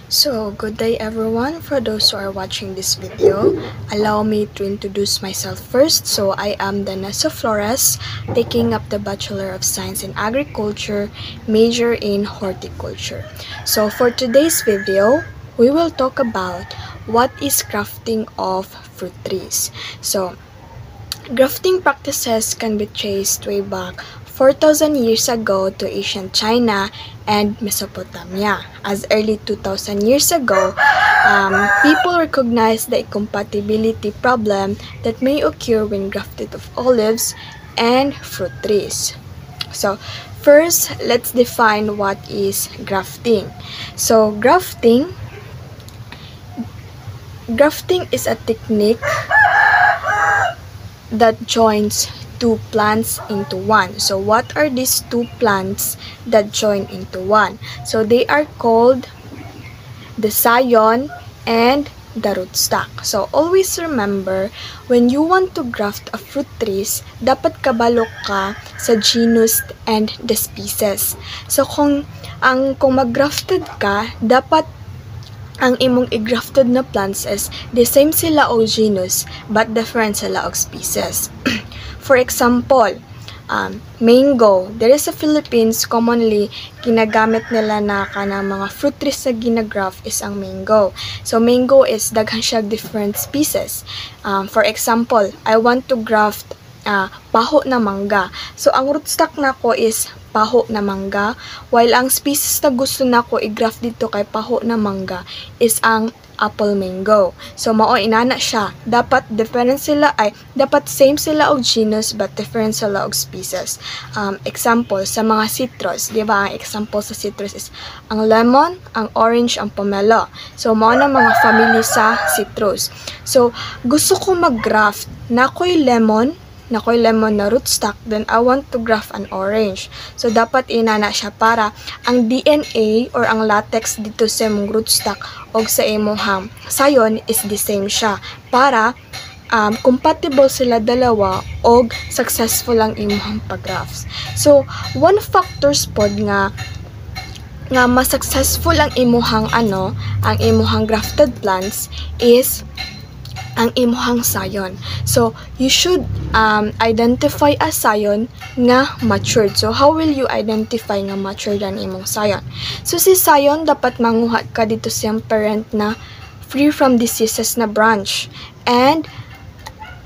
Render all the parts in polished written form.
So, good day everyone. For those who are watching this video, allow me to introduce myself first. So, I am Danessa Flores, taking up the Bachelor of Science in Agriculture, major in Horticulture. So, for today's video, we will talk about what is grafting of fruit trees. So, grafting practices can be traced way back 4,000 years ago to ancient China and Mesopotamia. As early 2,000 years ago, people recognized the incompatibility problem that may occur when grafted of olives and fruit trees. So, first, let's define what is grafting. So, grafting is a technique that joins two plants into one. So what are these two plants that join into one? So they are called the scion and the rootstock. So always remember, when you want to graft a fruit trees, dapat kabalo ka sa genus and the species. So kung mag-grafted ka, dapat ang imong i-grafted na plants is the same sila og genus but different sila og species. For example, mango. There is sa Philippines, commonly ginagamit nila na kanang mga fruit trees na ginagraft is ang mango. So mango is daghan siya different species. For example, I want to graft paho na mangga. So ang rootstock nako is paho na mangga, while ang species na gusto nako i-graft dito kay paho na mangga is ang apple mango. So mao inana siya. Dapat different sila dapat same sila og genus but different sila og species. Example sa mga citrus, di ba? Ang example sa citrus is ang lemon, ang orange, ang pomelo. So mao na mga family sa citrus. So gusto ko mag-graft nakoy lemon na rootstock, then I want to graft an orange. So, dapat inana siya para ang DNA or ang latex dito sa imong rootstock o sa imong scion is the same siya. Para compatible sila dalawa o successful ang imong pag-grafts. So, one factors pod nga mas successful ang imuhang ang imuhang grafted plants is ang imuhang scion. So, you should identify a scion nga matured. So, how will you identify nga matured ang imong scion? So, si scion, dapat manguhat ka dito siyang parent na free from diseases na branch. And,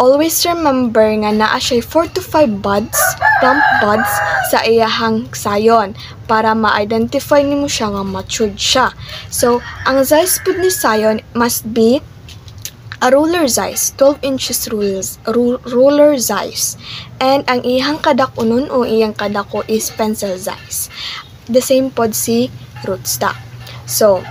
always remember nga naa siya 4 to 5 buds, plump buds sa iyahang scion para ma-identify nimo siya nga matured siya. So, ang size pod ni scion must be a ruler size, 12 inches ruler size. And ang iyang kadakunon o iyang kadako is pencil size. The same pod si rootstock. So,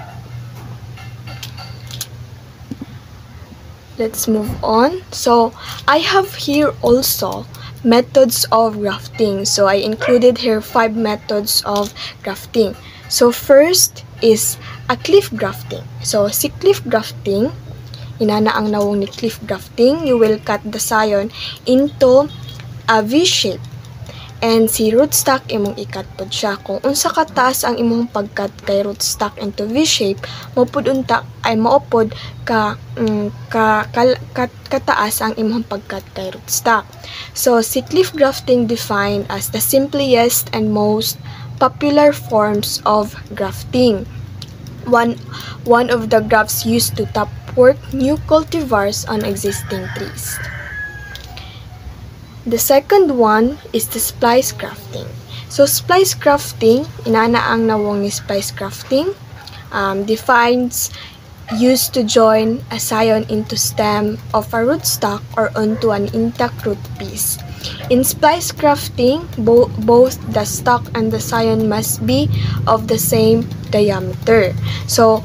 let's move on. So, I have here also methods of grafting. So, I included here 5 methods of grafting. So, first is a cliff grafting. So, si cliff grafting, inana ang nawong ni cliff grafting, you will cut the scion into a V shape. And si rootstock imong ikat pod siya. Kung unsa kataas ang imong pagkat kay rootstock into V shape, mopud unta ay maopod kataas ang imong pagkat kay rootstock. So si cliff grafting defined as the simplest and most popular forms of grafting. One of the grafts used to work new cultivars on existing trees. The second one is the splice grafting. So splice grafting, inana ang nawong ni splice grafting, defines used to join a scion into stem of a rootstock or onto an intact root piece. In splice grafting, both the stock and the scion must be of the same diameter. So,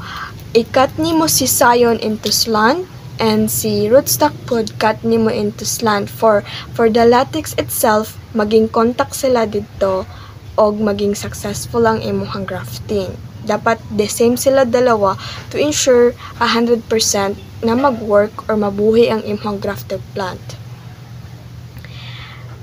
i-cut nimo si scion into slant and si rootstock pod cut nimo into slant for the latex itself maging contact sila dito og maging successful ang imuhang grafting. Dapat the same sila dalawa to ensure 100% na mag-work or mabuhi ang imuhang grafted plant.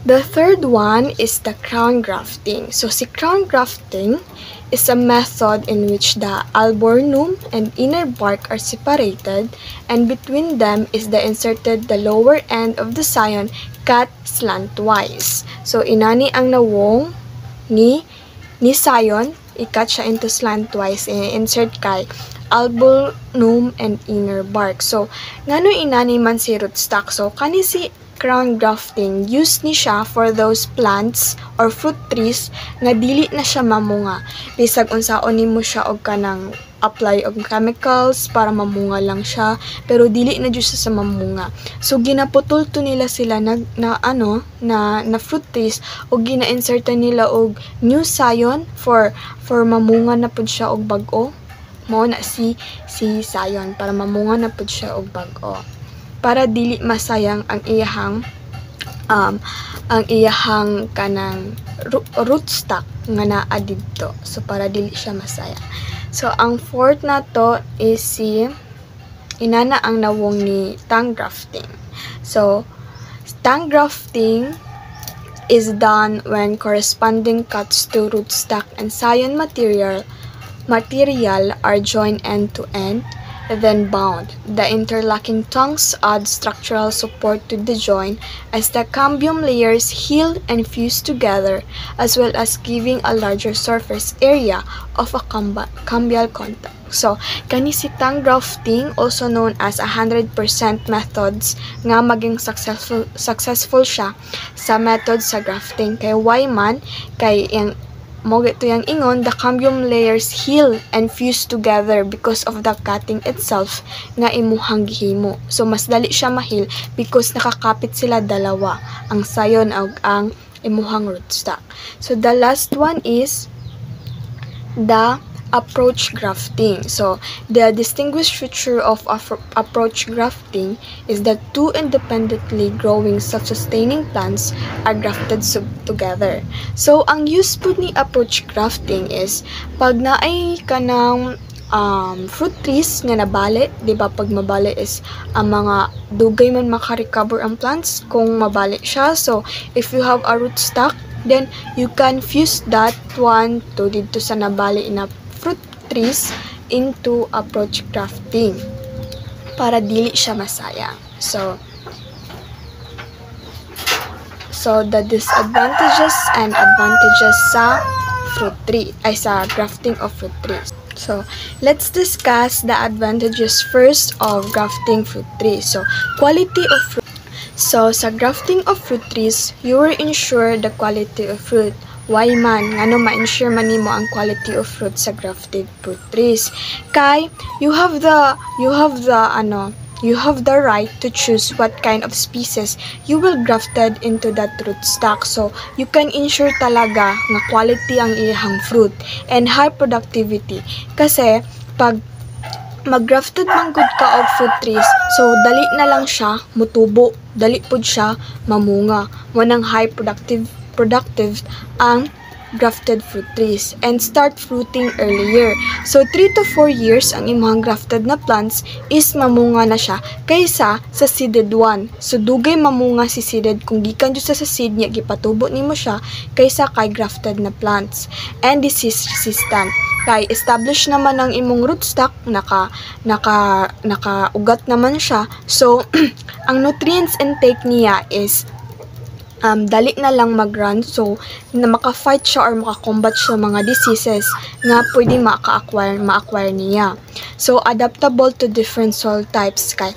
The third one is the crown grafting. So si crown grafting is a method in which the albornum and inner bark are separated, and between them is inserted the lower end of the scion cut slantwise. So inani ang nawong ni scion, i-cut siya into slantwise, insert kay albornum and inner bark. So ngano inani man si rootstock? So kani si crown grafting, use ni siya for those plants or fruit trees nga dili na siya mamunga. Bisag unsaon nimo siya og kanang apply og chemicals para mamunga lang siya, pero dili na jud siya sa mamunga. So ginaputol to nila sila na fruit trees og gina-insertan nila og new scion for mamunga na pud siya og bag-o. Mao na si scion para mamunga na pud siya og bag-o, para dili masayang ang iyahang kanang rootstock nga naa didto. So para dili siya masayang. So ang fourth na to is si inana ang nawong ni tongue grafting. So tongue grafting is done when corresponding cuts to rootstock and scion material are joined end to end, then bound. The interlocking tongues add structural support to the joint as the cambium layers heal and fuse together, as well as giving a larger surface area of a cambial contact. So, kani si tongue grafting, also known as 100% methods, nga maging successful siya sa method sa grafting. Kay why man? Kay yung mo ito yung ingon, the cambium layers heal and fuse together because of the cutting itself nga imuhang gihimo. So mas dali siya mahil because nakakapit sila dalawa, ang scion ug ang imuhang rootstock. So the last one is the approach grafting. So the distinguished feature of approach grafting is that two independently growing self-sustaining plants are grafted together. So ang use po ni approach grafting is pag naay kanang fruit trees nga nabali, di ba? Pag mabali is ang mga dugay man makarecover ang plants kung mabali siya. So if you have a rootstock, then you can fuse that one to dito sa nabali na fruit trees into approach grafting para dili siya masayang. So the disadvantages and advantages sa fruit tree ay sa grafting of fruit trees. So let's discuss the advantages first of grafting fruit trees. So quality of fruit. So sa grafting of fruit trees, you will ensure the quality of fruit. Why man? Ngano ma-ensure man nimo ang quality of fruit sa grafted fruit trees? Kay you have the right to choose what kind of species you will grafted into that rootstock. So you can ensure talaga nga quality ang iyang fruit and high productivity. Kasi pag mag-grafted man gud ka og fruit trees, so dali na lang siya mutubo, dali pud siya mamunga. Wanang high productive ang grafted fruit trees and start fruiting earlier. So 3 to 4 years ang imong grafted na plants is mamunga na siya kaysa sa seeded one. So dugay mamunga si seeded kung gikan jud sa seed niya gipatubo nimo siya kaysa kay grafted na plants. And disease resistant. Kay establish naman ang imong rootstock, naka-ugat naman siya. So ang nutrients intake niya is dali na lang mag-run, so na maka-fight siya or maka-combat siya mga diseases nga pwede ma-acquire niya. So adaptable to different soil types kay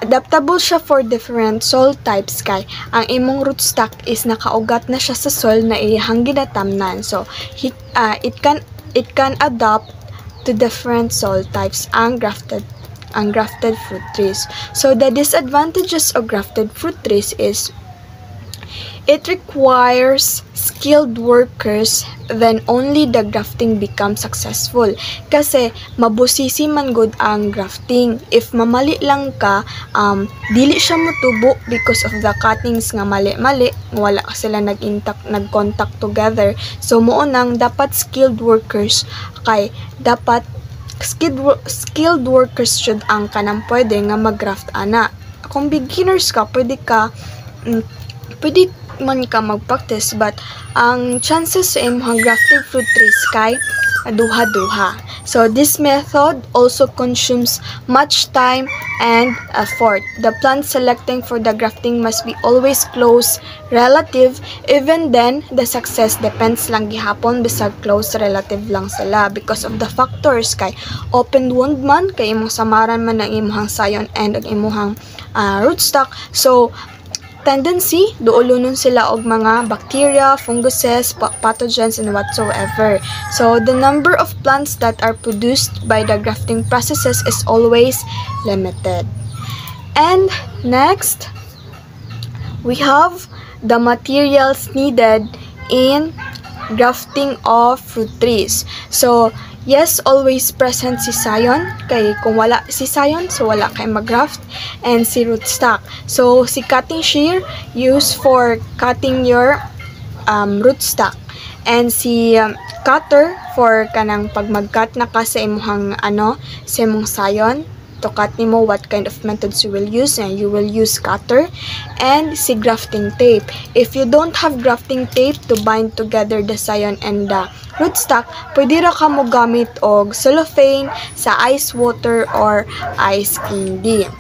adaptable siya for different soil types kay ang imong rootstock is nakaugat na siya sa soil na iyang ginatamnan. So it can adapt to different soil types ang grafted fruit trees. So the disadvantages of grafted fruit trees is it requires skilled workers, then only the grafting becomes successful. Kasi mabusisi man gud ang grafting. If mamali lang ka, dili siya mutubo because of the cuttings nga mali-mali, wala sila nag-contact together. So mo nang dapat skilled workers kay dapat skilled workers should ang kanang pwede nga mag-graft ana. Kung beginners ka, pwede man ka mag-practice, but ang chances sa imong grafting fruit trees kay duha-duha. So this method also consumes much time and effort. The plant selecting for the grafting must be always close relative. Even then, the success depends lang gihapon bisag close relative lang sila because of the factors kay open wound man, kay imong samaran man ang imong sayon and ang imong rootstock. So tendency, duulunon sila og mga bacteria, funguses, pathogens, and whatsoever. So, the number of plants that are produced by the grafting processes is always limited. And next, we have the materials needed in grafting of fruit trees. So, yes, always present si sayon. Kay kung wala si sayon, so wala kay mag-graft. And si rootstock. So, si cutting shear, used for cutting your rootstock. And si cutter, for kanang pag mag-cut na ka sa imong sa imong sayon. To cut nimo what kind of methods you will use, and you will use cutter. And si grafting tape. If you don't have grafting tape to bind together the sayon and the rootstock, pwede ra ka mo gamit og cellophane sa ice water or ice candy.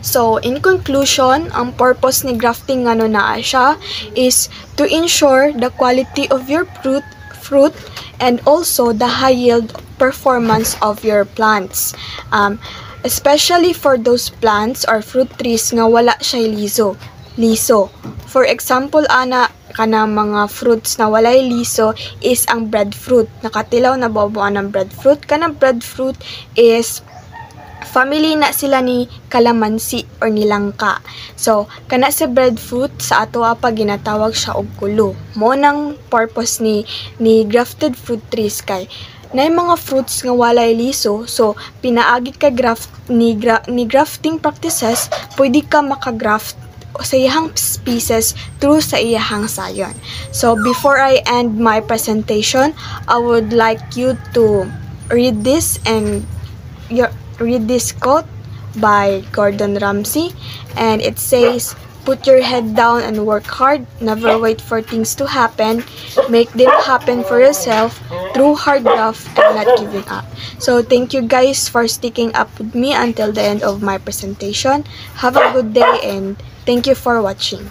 So in conclusion, ang purpose ni grafting naa siya is to ensure the quality of your fruit and also the high yield performance of your plants. Especially for those plants or fruit trees nga wala siya liso. For example, kanang mga fruits na walay liso is ang breadfruit. Nakatilaw na babuan ng breadfruit. Kanang breadfruit is family na sila ni kalamansi or nilangka. So, kana sa breadfruit, sa ato pa ginatawag siya og kulo. Mo nang purpose ni grafted fruit trees kay na mga fruits nga walay liso, so pinaagi ka ni grafting practices, pwede ka makagraft sa iyang species through sa iyang sayon. So before I end my presentation, I would like you to read this quote by Gordon Ramsay, and it says, "Put your head down and work hard. Never wait for things to happen. Make them happen for yourself through hard graft and not giving up." So, thank you guys for sticking up with me until the end of my presentation. Have a good day and thank you for watching.